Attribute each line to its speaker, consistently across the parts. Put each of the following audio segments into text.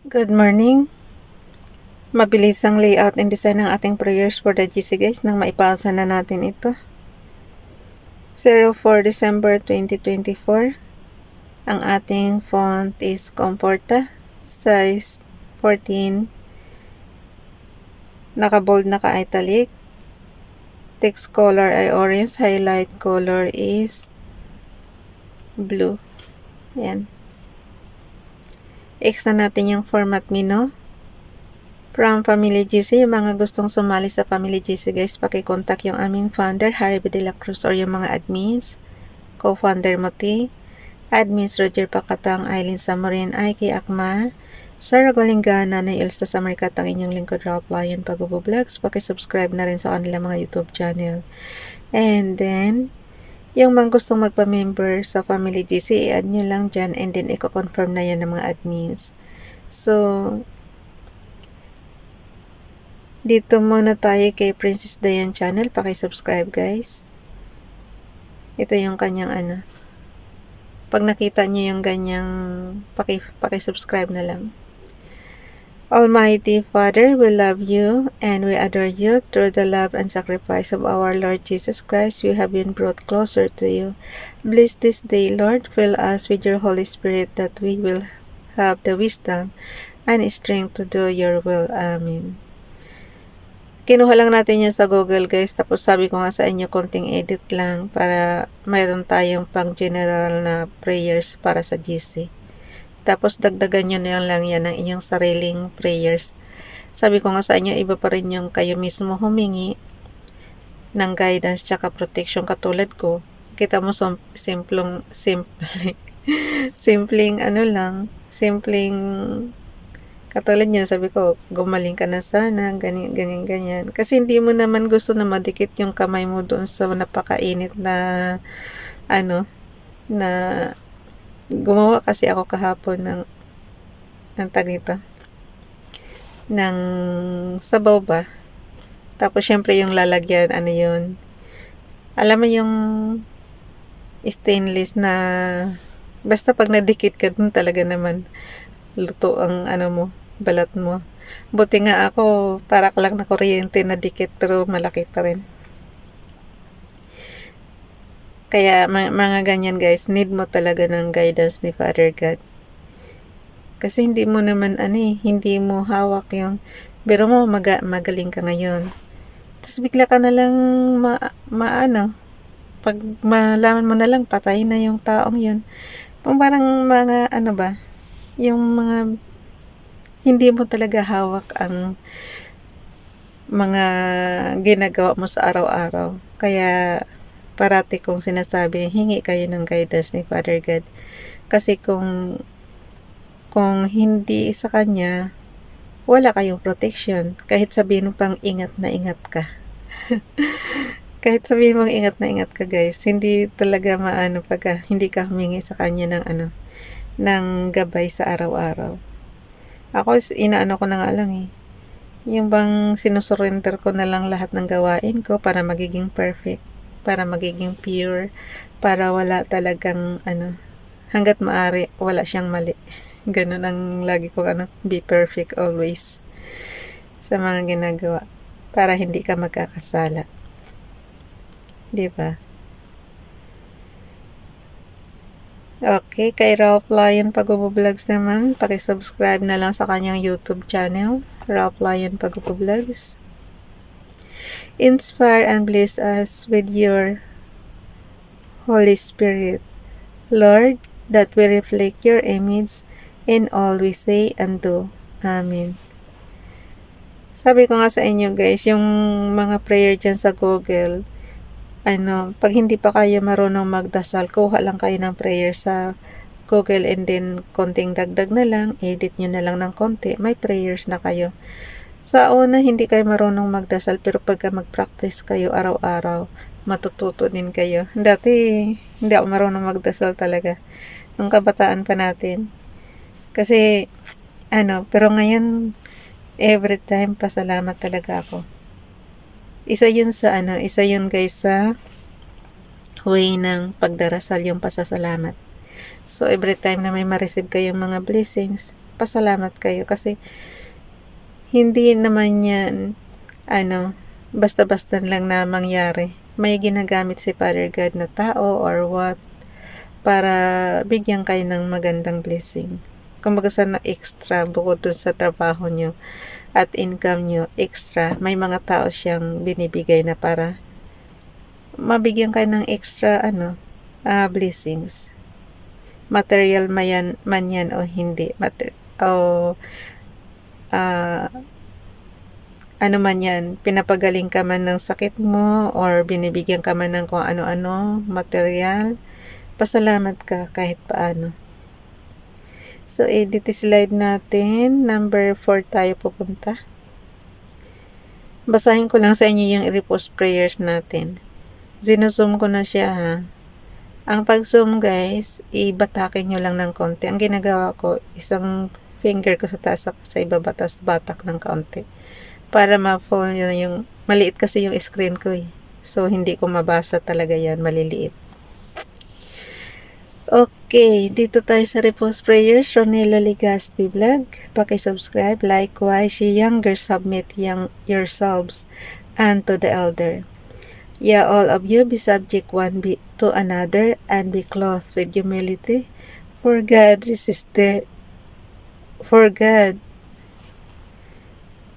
Speaker 1: Good morning. Mabilis ang layout and design ng ating prayers for the GC guys nang maipasa na natin ito. 04 December 2024. Ang ating font is Comforta. Size 14. Naka-bold, naka-italic. Text color ay orange. Highlight color is blue. Ayan. X na natin yung format menu. From Family GC, yung mga gustong sumali sa Family GC guys, pakicontact yung aming founder, Harry B. De La Cruz, or yung mga admins, co-founder Moti, admins Roger Pacatang, Aileen Samorin, Aiki Akma, Sarah Golingana, na Elsa Samarkat, ang inyong lingkod Ralph Lion Pagubo Vlogs. Pakisubscribe na rin sa kanilang mga YouTube channel. And then, yung mga gustong magpa-member sa Family GC, i-add nyo lang dyan and then i-confirm na yan ng mga admins. So, dito muna tayo kay Princess Diane channel. Paki-subscribe guys. Ito yung kanyang Pag nakita niyo yung ganyang paki-subscribe na lang. Almighty Father, we love you and we adore you. Through the love and sacrifice of our Lord Jesus Christ, we have been brought closer to you. Bless this day, Lord. Fill us with your Holy Spirit that we will have the wisdom and strength to do your will. Amen. Kinuha lang natin yan sa Google guys, tapos sabi ko nga sa inyo konting edit lang para mayroon tayong pang general na prayers para sa GC. Tapos dagdagan nyo na lang yan ng inyong sariling prayers. Sabi ko nga sa inyo, iba pa rin yung kayo mismo humingi ng guidance tsaka protection katulad ko. Kita mo simpleng katulad niya, sabi ko, gumaling ka na sana, ganyan. Kasi hindi mo naman gusto na madikit yung kamay mo doon sa napakainit na, na gumawa kasi ako kahapon ng tag ito, ng sabaw ba. Tapos, syempre, yung lalagyan, yun. Alam mo yung stainless na, basta pag nadikit ka dun talaga naman, luto ang mo, balat mo. Buti nga ako, para lang na kuryente na dikit pero malaki pa rin. Kaya mga ganyan guys, need mo talaga ng guidance ni Father God. Kasi hindi mo naman hindi mo hawak yung, pero mo magaling ka ngayon. Tapos bigla ka na lang pag malaman mo na lang patay na yung taong yun. Parang mga yung mga hindi mo talaga hawak ang mga ginagawa mo sa araw-araw. Kaya parati kong sinasabi, hingi kayo ng guidance ni Father God. Kasi kung hindi sa Kanya, wala kayong protection. Kahit sabihin mo pang ingat na ingat ka. Kahit sabihin mong ingat na ingat ka guys, hindi talaga pagka hindi ka humingi sa Kanya ng gabay sa araw-araw. Ako, ko na nga lang yung bang sinusurrender ko na lang lahat ng gawain ko para magiging perfect, para magiging pure, para wala talagang hanggat maaari, wala siyang mali. Ganun ang lagi ko be perfect always sa mga ginagawa para hindi ka magkakasala. Diba? Okay, kay Ralph Lion Pagubo Vlogs naman, pakisubscribe na lang sa kanyang YouTube channel, Ralph Lion Pagubo Vlogs. Inspire and bless us with your Holy Spirit, Lord, that we reflect your image in all we say and do. Amen. Sabi ko nga sa inyo guys, yung mga prayer dyan sa Google, pag hindi pa kayo marunong magdasal, kuha lang kayo ng prayer sa Google and then konting dagdag na lang, edit nyo na lang ng konti, may prayers na kayo. Sa una, hindi kayo marunong magdasal, pero pagka mag-practice kayo araw-araw, matututo din kayo. Dati, hindi ako marunong magdasal talaga. Nung kabataan pa natin. Kasi, pero ngayon, every time, pasalamat talaga ako. Isa yun guys sa way ng pagdarasal, yung pasasalamat. So every time na may ma-receive kayong mga blessings, pasalamat kayo kasi hindi naman yan, basta-basta lang na mangyari. May ginagamit si Father God na tao or what para bigyan kayo ng magandang blessing. Kumbaga sana extra bukod dun sa trabaho nyo at income nyo, extra, may mga tao siyang binibigay na para mabigyan kayo ng extra blessings. Material man yan o hindi. Ano man yan, pinapagaling ka man ng sakit mo or binibigyan ka man ng kung ano-ano, material, pasalamat ka kahit paano. So, edit slide natin. Number 4 tayo pupunta. Basahin ko lang sa inyo yung i-repost prayers natin. Zino-zoom ko na siya ha. Ang pag-zoom guys, ibatakin nyo lang ng konti. Ang ginagawa ko, isang finger ko sa taas sa ibaba, tas batak ng konti. Para ma-full nyo yung, maliit kasi yung screen ko eh. So, hindi ko mabasa talaga yan, maliliit. Okay, dito tayo sa repost prayers, Ronelo Legaspi Vlog. Paki-subscribe, likewise, younger submit yourselves unto the elder. Yeah, all of you be subject one to another and be clothed with humility. For God,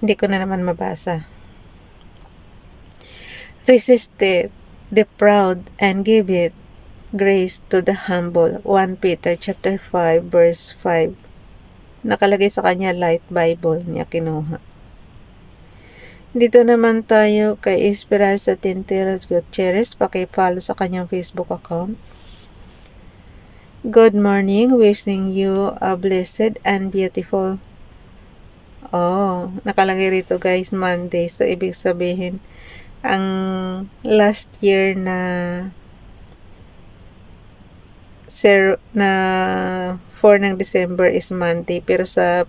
Speaker 1: hindi ko na naman mabasa. Resisted the proud and give it grace to the humble. 1 Peter chapter 5 verse 5. Nakalagay sa kanya Light Bible niya kinuha. Dito naman tayo kay Esperanza Tintero Gutierrez. Paki-follow sa kanyang Facebook account. Good morning. Wishing you a blessed and beautiful. Nakalagay rito guys, Monday. So, ibig sabihin, ang last year na 4 ng December is Monday. Pero sa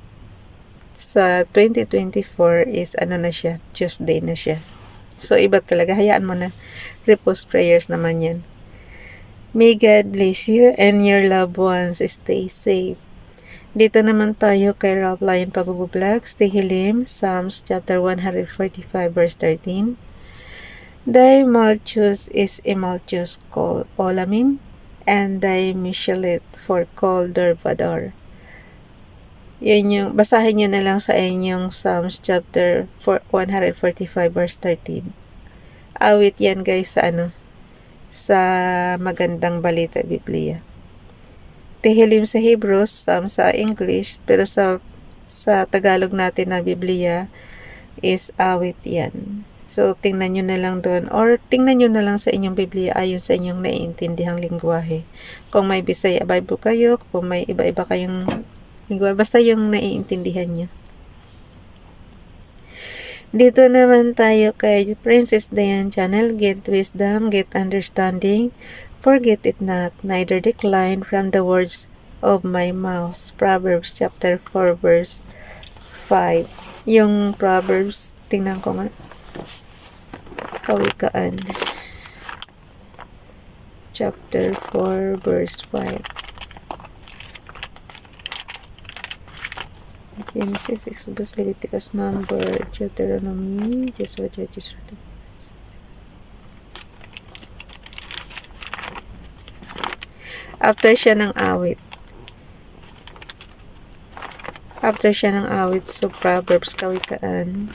Speaker 1: 2024 is na siya, Tuesday na siya. So, iba talaga. Hayaan mo na. Repost prayers naman yan. May God bless you and your loved ones stay safe. Dito naman tayo kay Rob Lion Pag-vlog, Stihilim, Psalms chapter 145 verse 13. Thy Malchus is a Malchus called Olamim, and thy Michelet for called Dorvador. Yan yung, basahin nyo na lang sa inyong Psalms chapter 145 verse 13. Awit yan guys sa magandang balita Biblia. Tehillim sa Hebrew, sa English, pero sa Tagalog natin na Biblia is awit yan. So, tingnan nyo na lang doon or tingnan nyo na lang sa inyong Biblia ayon sa inyong naiintindihang lingwahe. Kung may Bisaya Bible kayo, kung may iba-iba kayong lingwahe, basta yung naiintindihan nyo. Dito naman tayo kay Princess Diane Channel. Get wisdom, get understanding. Forget it not, neither decline from the words of my mouth. Proverbs chapter 4 verse 5. Yung Proverbs, tingnan ko nga. Kawikaan. Chapter 4 verse 5. Genesis, Exodus, Leviticus, Number, Deuteronomy, Joshua, Judges, After siya ng awit, so Proverbs, Kawikaan.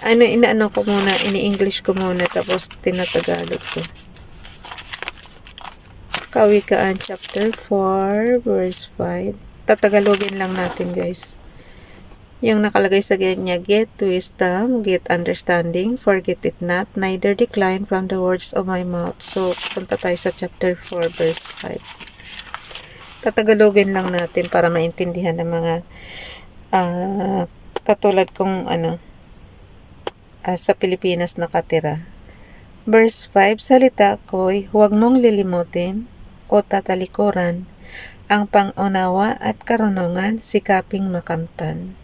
Speaker 1: Ini-English ko muna, tapos tinatagalog ko. Kawikaan, chapter 4, verse 5. Tatagalogin lang natin, guys. Yung nakalagay sa ganyan, get wisdom, get understanding, forget it not, neither decline from the words of my mouth. So, punta tayo sa chapter 4, verse 5. Tatagalogin lang natin para maintindihan ng mga katulad kong sa Pilipinas nakatira. Verse 5, salita ko'y huwag mong lilimutin o tatalikuran, ang pangunawa at karunungan sikaping makamtan.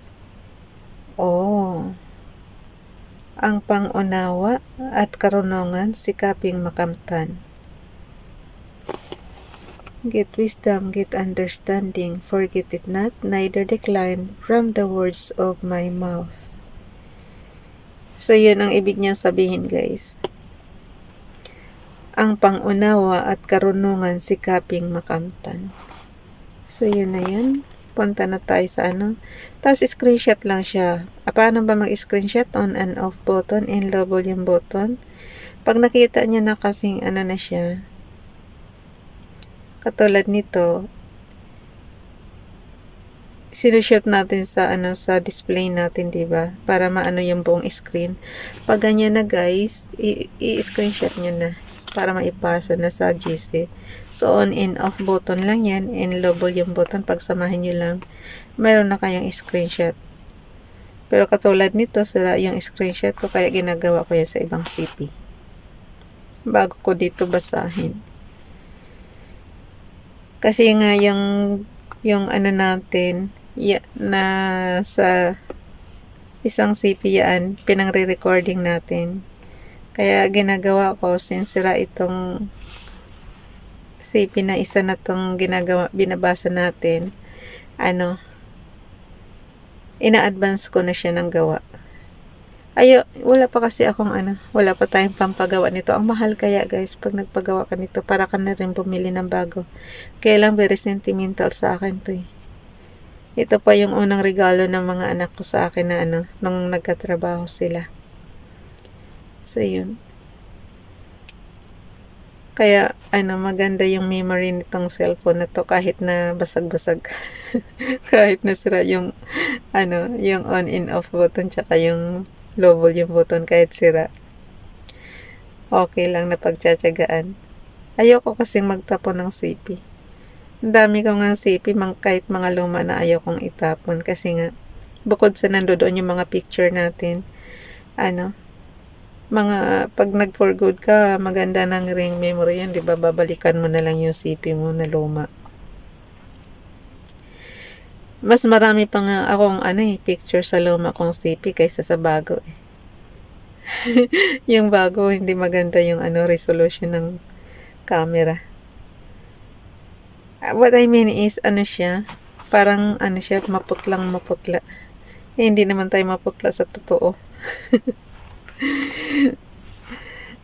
Speaker 1: Ang pangunawa at karunungan sikaping makamtan. Get wisdom, get understanding, forget it not, neither decline from the words of my mouth. So, yun ang ibig niyang sabihin, guys. Ang pangunawa at karunungan sikaping makamtan. So, yun na yun. Punta na tayo sa ano. Tapos, screenshot lang siya. Paano ba mag-screenshot? On and off button, in low volume button. Pag nakita niya na kasing ano na siya, katulad nito, sinushoot natin sa ano sa display natin, 'di ba? Para maano yung buong screen. Pag ganyan na, guys, i-screenshot niyo na para maipasa na sa GC. So, on and off button lang yan, and low volume button, pagsamahin niyo lang, meron na kayong screenshot. Pero katulad nito, sira yung screenshot ko, kaya ginagawa ko yan sa ibang CP. Bago ko dito basahin. Kasi nga yung ano natin, na sa isang CP yan, pinang-re-recording natin. Kaya ginagawa ko, since sira itong CP na isa na tong binabasa natin, ina-advance ko na siya ng gawa. Wala pa kasi akong wala pa tayong pampagawa nito. Ang mahal kaya, guys, pag nagpagawa ka nito, para ka na rin bumili ng bago. Kaya lang, very sentimental sa akin to eh. Ito pa yung unang regalo ng mga anak ko sa akin na nung nagkatrabaho sila. So, yun. Kaya, maganda yung memory nitong cellphone na to, kahit na basag-basag. Kahit na sira yung, yung on and off button, tsaka yung low volume button, kahit sira. Okay lang na pagtsatsagaan. Ayoko kasing magtapon ng CP. Ang dami ko nga CP, kahit mga luma na ayaw kong itapon. Kasi nga, bukod sa nandoon yung mga picture natin, pag nag-for good ka, maganda ng ring memory yan, diba? Babalikan mo na lang yung CP mo na luma. Mas marami pa nga akong picture sa luma kong CP kaysa sa bago eh. Yung bago, hindi maganda yung resolution ng camera. What I mean is, siya, parang siya, maputla. Hindi naman tayo maputla sa totoo.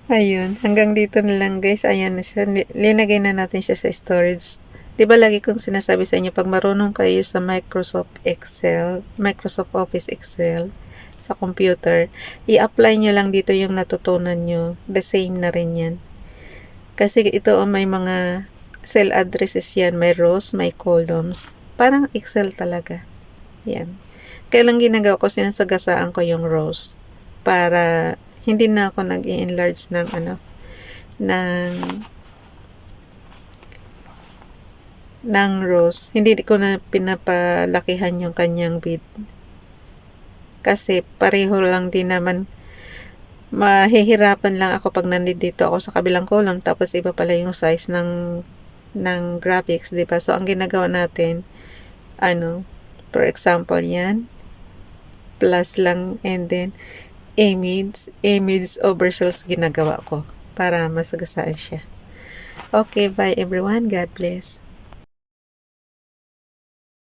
Speaker 1: Ayun, hanggang dito na lang, guys. Ayan na siya. Linagay na natin siya sa storage. Diba lagi kong sinasabi sa inyo, pag marunong kayo sa Microsoft Office Excel, sa computer, i-apply nyo lang dito yung natutunan nyo. The same na rin yan. Kasi ito may mga cell addresses yan. May rows, may columns. Parang Excel talaga. Yan. Kaya lang ginagawa ko, sinasagasaan ko yung rows. Para hindi na ako nag-i-enlarge ng rows. Hindi ko na pinapalakihan yung kanyang width. Kasi pareho lang din naman. Mahihirapan lang ako pag nandito ako sa kabilang column, tapos iba pala yung size ng graphics, diba? So, ang ginagawa natin, for example, yan, plus lang, and then, image over cells ginagawa ko para masagasaan siya. Okay, bye everyone. God bless.